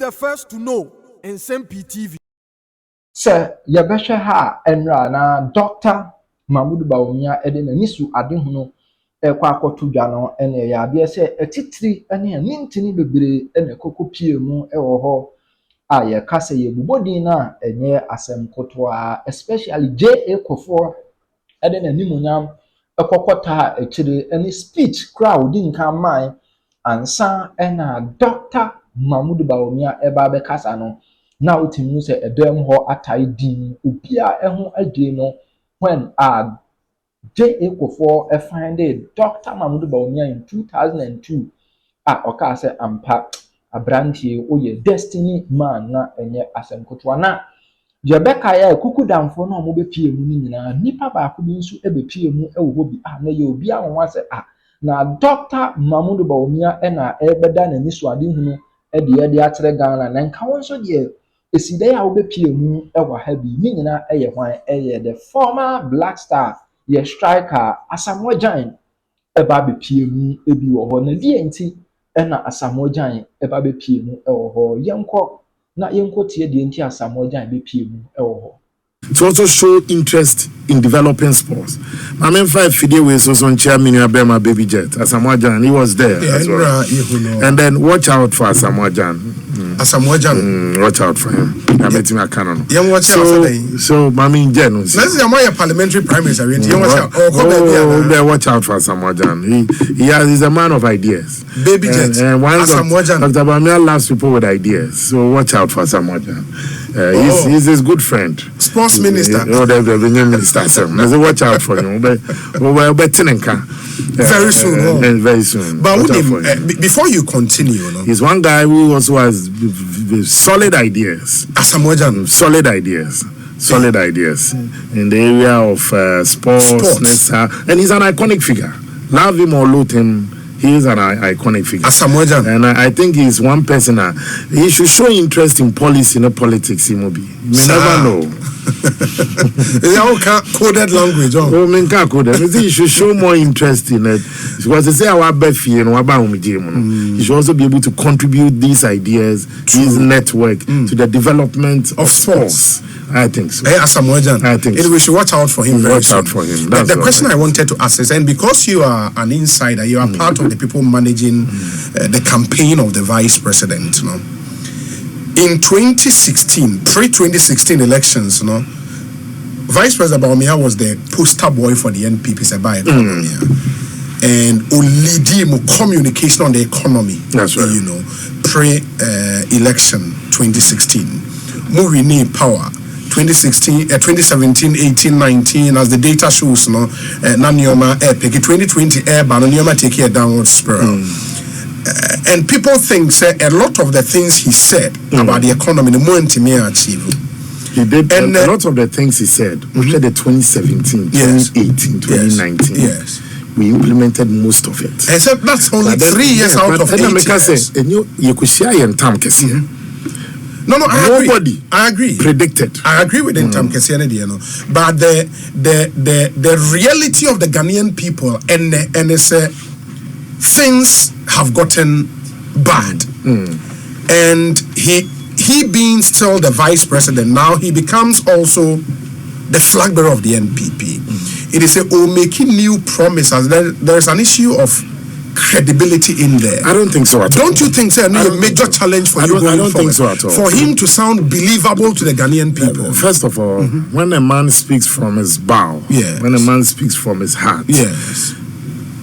the first to know Nsem-Pii TV. Sir, Yabesha ha enra na Dr. Mahmoud Bawumia ede na nisu ade hono kwa akoto dwa no ene ya ade se etitiri ene nintini bebre ene kokopie mu ewo ho a ye kase ye bubodin na enye asem kotoa especially JA Kofo ede na nimunyam ekokota ekire ene speech crowd nka mai ansa ena Dr. Mahmoud Bawumia eba be kasa no na utimi say edem ho atai din obia eho adwe no when JA Kofo find Dr. Mahmoud Bawumia in 2002 oka say ampa abrantie oye destiny man na enye asem kotwa na Jebeka ya kuku damfo na omo bepie mu ni nyina nipa ba ko bi nso ebepie mu ewo bi na ye obi anwa say na Dr. Mahmoud Bawumia na ebeda na niso ade hunu de atere Ghana na nka wonso de eside ya obepie mu ewa ha bi ni nyina eye hwan eye the former Black Star ye striker Asamoah Gyan eba bepie mu ebi wo ho na die enti na Asamoah Gyan eba bepie mu ewo ho yenko na yenko tie die enti Asamoah Gyan bepie mu ewo ho. To also show interest in developing sports. My main 5 video was also on chairman Abema Baby Jet. Asamoah Gyan, he was there as well. And then watch out for Asamoah Gyan. Asamoah Gyan. Watch out for him. I met him at Canon. So, Mami Jen. Let's say I'm a parliamentary prime minister. Watch out for Asamoah Gyan. He's a man of ideas. Baby Jet. And one Asamoah Gyan. Dr. Bawumia loves people with ideas. So watch out for Asamoah Gyan. He's his good friend. Sports minister. The minister. So watch out for him. Very soon. Very soon. But before you continue, he's one guy who also has solid ideas. Asamoah Gyan. Solid ideas in the area of sports. And he's an iconic figure. Love him or loathe him, he is an iconic figure. Asamoah Gyan. And I think he's one person. He should show interest in policy, not politics. He may never know. They all can't coded language. Can't coded. He should show more interest in it. Because they say our Befi and he should also be able to contribute these ideas, his network to the development of sports. I think so. Asamoah Gyan. I think so. We should watch out for him. Watch out for him. The question I wanted to ask is, and because you are an insider, you are part of the people managing the campaign of the vice president. You know? In 2016, pre-2016 elections, you know, Vice President Bawumia was the poster boy for the NPP economy, and leading communication on the economy. That's right. You know, pre-election 2016, moving in power. 2016, 2017, 18, 19, as the data shows, you know, Nanyoma epic. 2020 airban, Nanyoma take a downward spiral. And people think a lot of the things he said about the economy, the more achieve. He did, and a lot of the things he said, after the 2017, 2018, 2019. Yes. We implemented most of it. Except that's only 3 years out of 8 years. You could share your time, No, nobody I agree. Predicted. I agree with Ntam Kesiane, you know. But the reality of the Ghanaian people and it's things have gotten bad. And he being still the vice president, now he becomes also the flag bearer of the NPP. It is making new promises. There's an issue of credibility in there. I don't think so at all. Don't you think so? A major challenge for you going forward? I don't think so at all. For him to sound believable to the Ghanaian people. First of all, when a man speaks from his bow, when a man speaks from his heart,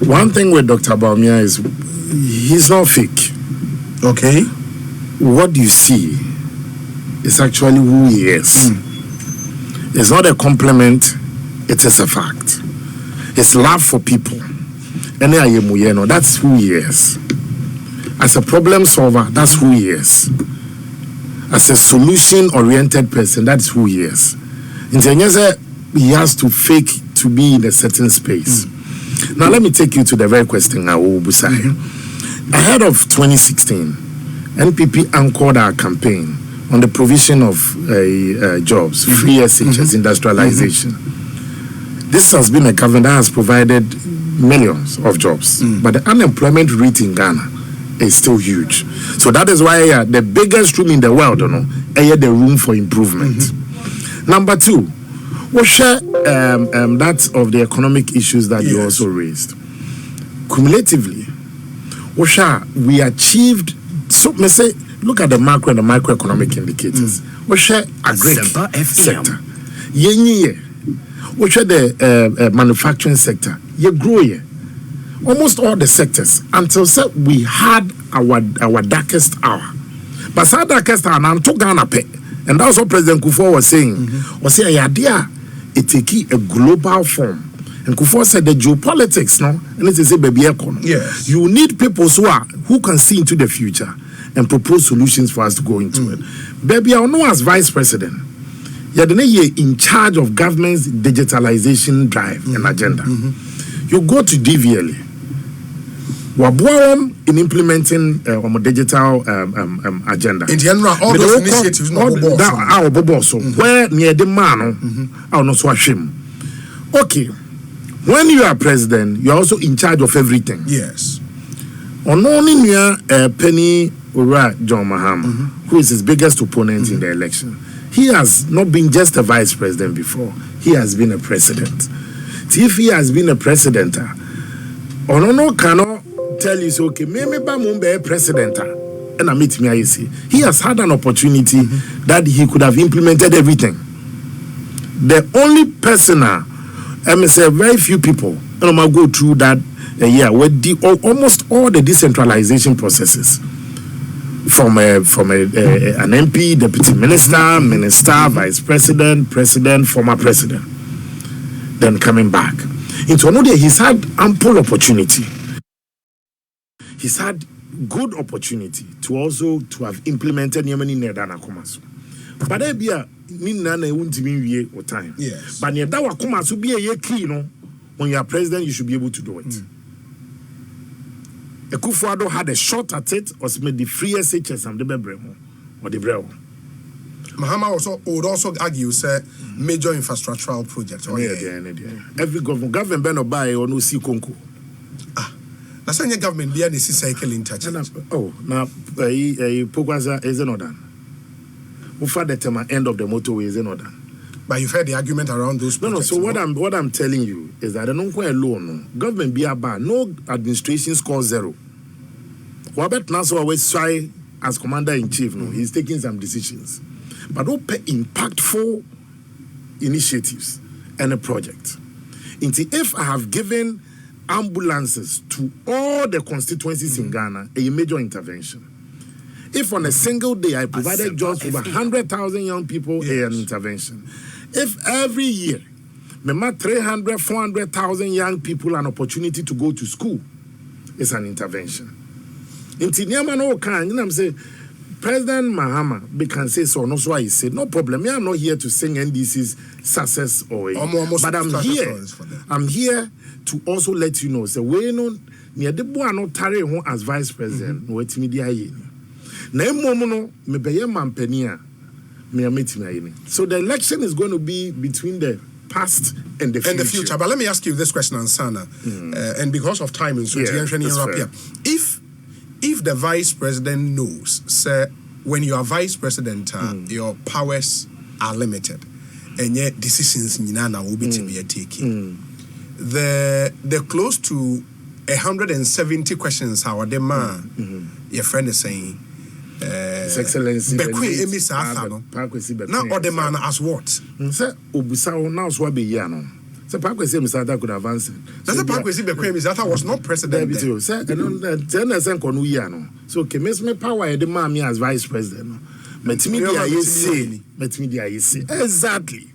one thing with Dr. Bawumia is he's not fake. Okay. What you see is actually who he is. It's not a compliment, it is a fact. It's love for people. That's who he is. As a problem solver, that's who he is. As a solution-oriented person, that's who he is. He has to fake to be in a certain space. Now, let me take you to the very question now, Busai. Ahead of 2016, NPP anchored our campaign on the provision of jobs, free SHS, industrialization. This has been a government that has provided millions of jobs, but the unemployment rate in Ghana is still huge. So that is why the biggest room in the world, the room for improvement. Number two, we'll share that of the economic issues that you also raised. Cumulatively, we achieved, so me say, look at the macro and the microeconomic indicators. We share agriculture sector. We share the manufacturing sector. You grow here. Almost all the sectors until we had our darkest hour. But our darkest hour, and took Ghana pay. And that's what President Kufuor was saying. Was saying, it take a global form. And Kufuor said the geopolitics, no, and it is a baby economy. Yes. You need people who can see into the future and propose solutions for us to go into it. Baby, I know as vice president, you're in charge of government's digitalization drive and agenda. You go to DVLA. In implementing a digital agenda. In general, all those initiatives our bobo where near the man I not so ashamed. Okay, when you are president, you are also in charge of everything. Yes. On only near Penny Ura John Mahama, who is his biggest opponent in the election. He has not been just a vice president before. He has been a president. If he has been a president, Onono cannot tell you, so okay, maybe Bamumbe president, and I meet me. I see he has had an opportunity that he could have implemented everything. The only person, I say, very few people, and I'm gonna go through that with almost all the decentralization processes, from an MP, deputy minister, vice president, former president, then coming back into another. He's had ample opportunity. He's had good opportunity to also to have implemented Yemeni Nedana Komasu. But there be a Nina won't be or time. Yes. But near Dawa Komasu be a year clean. When you are president, you should be able to do it. Ekufuado had a shot at it, or made the free SHS and the Bebremo or the Breo. Mahama would also argue, say, major infrastructural projects. Every government Ben buy or no see Konko. That's why government be any cycle in touch. Oh, now Pogwaza is not done. Before the term end of the motorway is not done. But you've heard the argument around those projects. No. So what I'm telling you is that I don't quite alone. Government be about no administration score zero. Robert Nassau always try as commander in chief. No, he's taking some decisions, but don't pay impactful initiatives and a project. If I have given ambulances to all the constituencies in Ghana, a major intervention. If on a single day I provided jobs for 100,000 young people, an intervention. If every year, 300, 400,000 young people an opportunity to go to school, it's an intervention. In Tinyama can, say, President Mahama, they can say so, no, so I said, no problem. I'm not here to sing NDC's success or but I'm here to also let you know, so we know near the boy no tare home as vice president, no wait media ye. Na mono me beye mampenia me ameti. So the election is going to be between the past and the future. But let me ask you this question, Ansana, and because of time, so if the vice president knows, sir, when you are vice president, your powers are limited, and yet decisions will be taken. The close to 170 questions, how the man, your friend is saying, His Excellency, now, or the man as what? Sir, Obusao now swabe yano. So Pakwesi Misata could have answered. That's a Pakwesi Misata was not president. Sir, so Kemes power the mammy as vice president. Metmedia say. Exactly.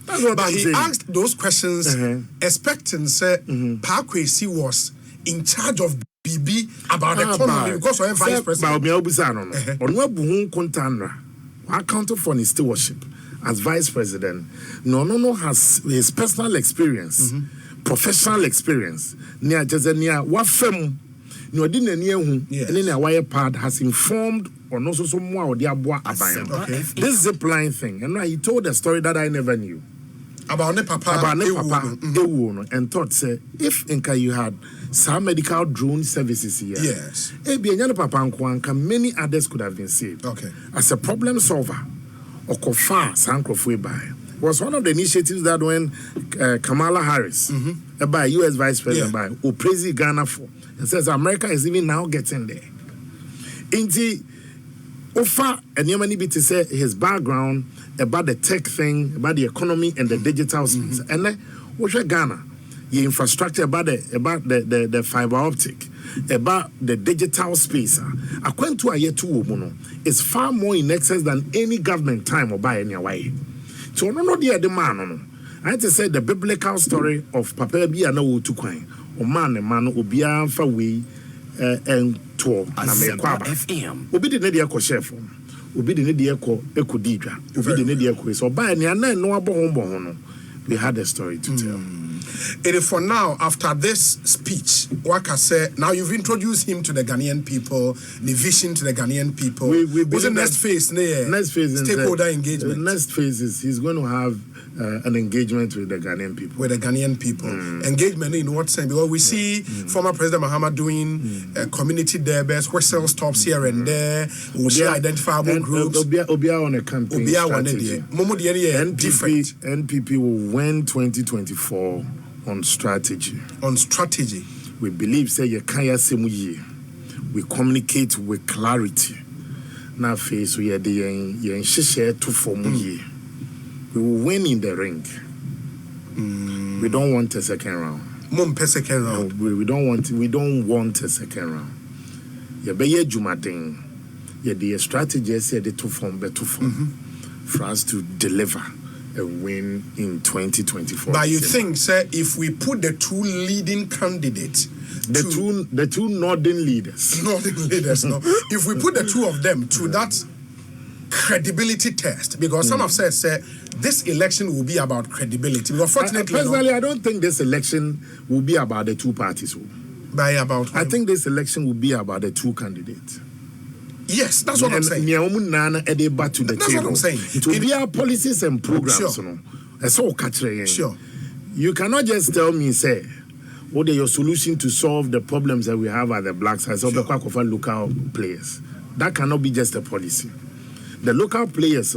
But he asked those questions expecting Pakwesi was in charge of BB about the economy because of vice president. Accounted for his stewardship as vice president. No has his personal experience, professional experience. Near what firm no didn't near who and then a wire part has informed or also some more or the abwa. This zip line thing, and he told a story that I never knew. about ne papa and thought say if Inka you had some medical drone services here, yes, papa many others could have been saved. Okay. As a problem solver, Okofa Sankrofwe by was one of the initiatives that when Kamala Harris, by US Vice President, by who praised Ghana for, and says America is even now getting there. Inti Ofa and Yemani to say his background about the tech thing, about the economy and the digital space, and then what's Ghana? The infrastructure about the fiber optic, about the digital space. According to a year two, is far more in excess than any government time or by any way. So no the man. I had to say the biblical story of Papa Bia no to coin or man Obia for we and tour FM. Obi the nedia ko chef. Obi the nedia ko ekudidwa. Obi the nedia ko so by any no abo we had a story to tell. It is for now, after this speech, Waka said, now you've introduced him to the Ghanaian people, the vision to the Ghanaian people. What's the next phase? Next phase is stakeholder engagement. The next phase is he's going to have an engagement with the Ghanaian people. With the Ghanaian people. Engagement in what sense? Because we see former President Mahama doing community debates, whistle stops here and there. We see identifiable groups. Obia on a campaign strategy. NPP will win 2024 on strategy. On strategy. We believe, say, we communicate with clarity. Now, face we are the share to form. We will win in the ring. We don't want a second round. Second round. We don't want a second round. Yeah, but yeah, Jumading. Yeah, the strategy is the to form, for us to deliver a win in 2024. But you think, sir, if we put the two leading candidates, the two northern leaders, no, if we put the two of them to that credibility test, because some have said, sir, this election will be about credibility. Because fortunately, personally, I don't think this election will be about the two parties. I think this election will be about the two candidates. Yes, that's what I'm saying. That's what I'm saying. It will be our policies and programs. Sure. You cannot just tell me, say, what are your solution to solve the problems that we have at the black side of the local players. That cannot be just a policy. The local players,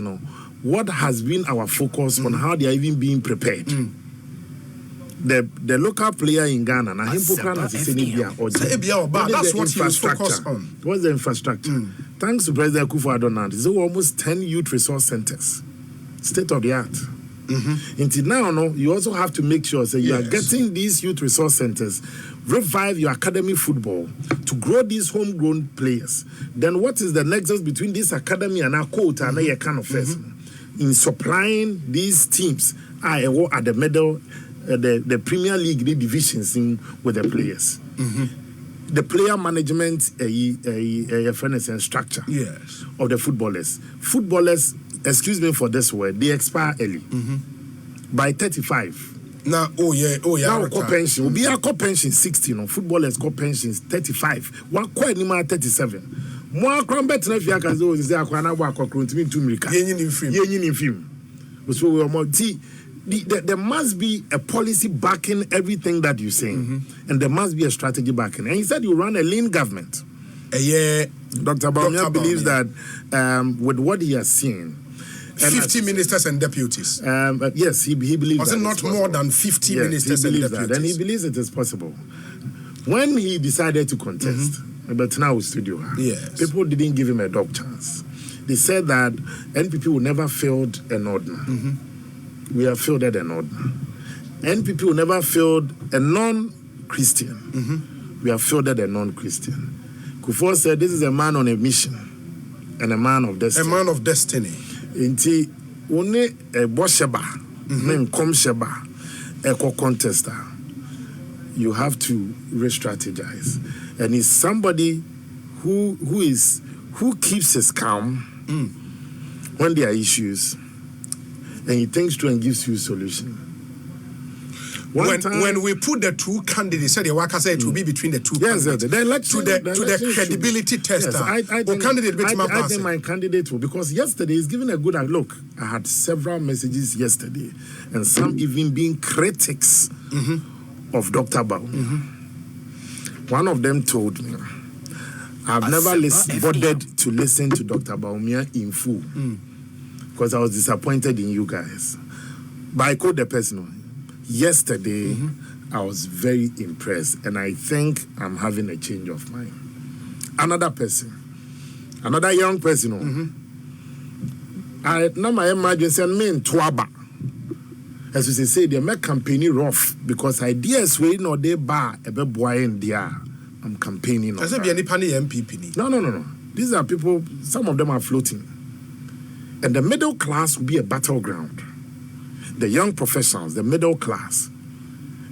what has been our focus on how they are even being prepared. The local player in Ghana, that's what he was focused on. What's the infrastructure? Thanks to President Akufo-Addo, there's almost 10 youth resource centers, state of the art. Until now, you also have to make sure that you are getting these youth resource centers, revive your academy football to grow these homegrown players. Then what is the nexus between this academy and our quota and your kind of first in supplying these teams at the middle? The Premier League divisions with the players. The player management fairness and structure of the footballers. Footballers, excuse me for this word, they expire early. By 35. Now, now pension. Will be a pension 60. Footballers got pensions 35. One quite 37. More crumbet if you can do is there. So we are more. There must be a policy backing everything that you're saying, and there must be a strategy backing. And he said you run a lean government. Dr. Bawumia believes that with what he has seen, 50 ministers and deputies. Yes, he believes. Was it not more than 50 ministers and deputies? And he believes it is possible. When he decided to contest, but now studio, people didn't give him a dog chance. They said that NPP will never failed an ordinary. We have fielded an ordinary. NPP will never field a non-Christian. We have fielded a non-Christian. Kufuor said this is a man on a mission and a man of destiny. A man of destiny. Inti one a bosheba, men come sheba, a co-contester. You have to re-strategize, and it's somebody who keeps his calm when there are issues. And he thinks through and gives you a solution. when we put the two candidates, said the worker said it will be between the two candidates. The election, to the credibility tester. Yes, I think my candidate will, because yesterday is giving a good look. I had several messages yesterday, and some even being critics of Dr. Bawumia. One of them told me, I've never bothered to listen to Dr. Bawumia in full because I was disappointed in you guys. But I called the person. Yesterday, I was very impressed, and I think I'm having a change of mind. Another person, another young person. I now my emergency and me in Twaba. As we say, they make campaigning rough because ideas we no they bar a bit boy in there. I'm campaigning. Does it be any penny MPP? No. These are people. Some of them are floating, and the middle class will be a battleground. The young professionals, the middle class,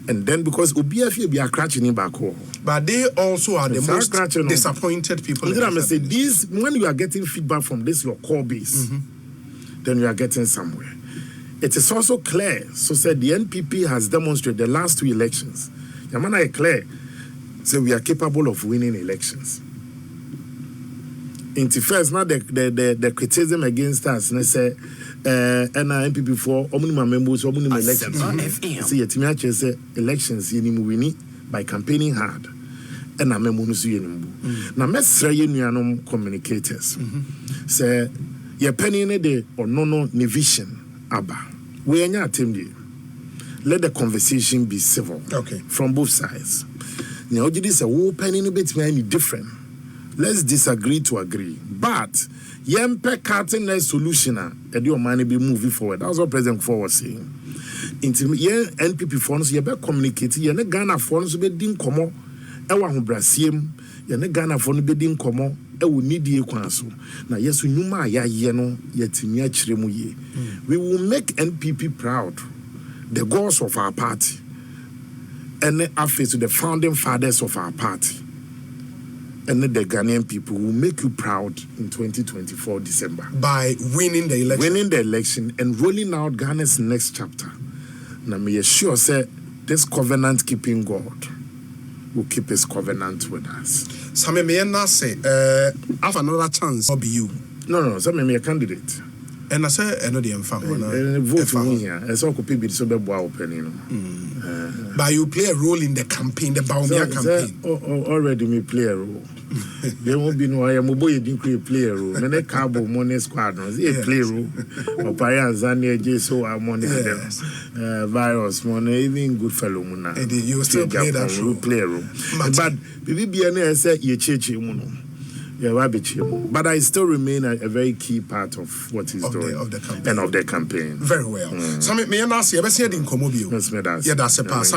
and then because UBF be a crutching in back home. But they also are the most disappointed people. I say these when you are getting feedback from this your core base, then you are getting somewhere. It is also clear. So said the NPP has demonstrated the last two elections. Yamana clear. So we are capable of winning elections. Into first now the criticism against us and say NPP for omnima members omnima elections. See yetimi say elections yeni wini by campaigning hard. And I'm yeni na mesra ye nuanom communicators. Say ye penny ne de or no vision aba. We anya attempt. Let the conversation be civil. Okay. From both sides. Now this a whole penny no bit any different. Let's disagree to agree. But yempe cutting a solution and your money be moving forward. That's what President Kufuor was saying. Into NPP funds, you better communicate. You ne Ghana funds be din komo. Ewa hu Brazil. You ne Ghana funds be din komo. Ewu nidi ye kwanso. Na yesu nyuma ya ye no yetimi achire mu ye. We will make NPP proud. The goals of our party. And after to the founding fathers of our party. And the Ghanaian people will make you proud in 2024 December. By winning the election. Winning the election and rolling out Ghana's next chapter. Now, may assure say this covenant keeping God will keep his covenant with us. Some may not say, have another chance, or be you. No, some may a candidate. And I say, I know the vote for me here. It's all could be so bad. But you play a role in the campaign, the Bawumia campaign. Already me play a role. There won't be no I am a boy didn't play a role. Many cabo money squadrons, play role. Or Zania Jeso are money virus money, even good fellow Muna. And you still play that role. Play a role. But BBN said ye chechi muno. But I still remain a very key part of what he's doing of the campaign. And of the campaign. Very well. Some may not see, ever said in Komobio. Yes, yeah, that's a pass.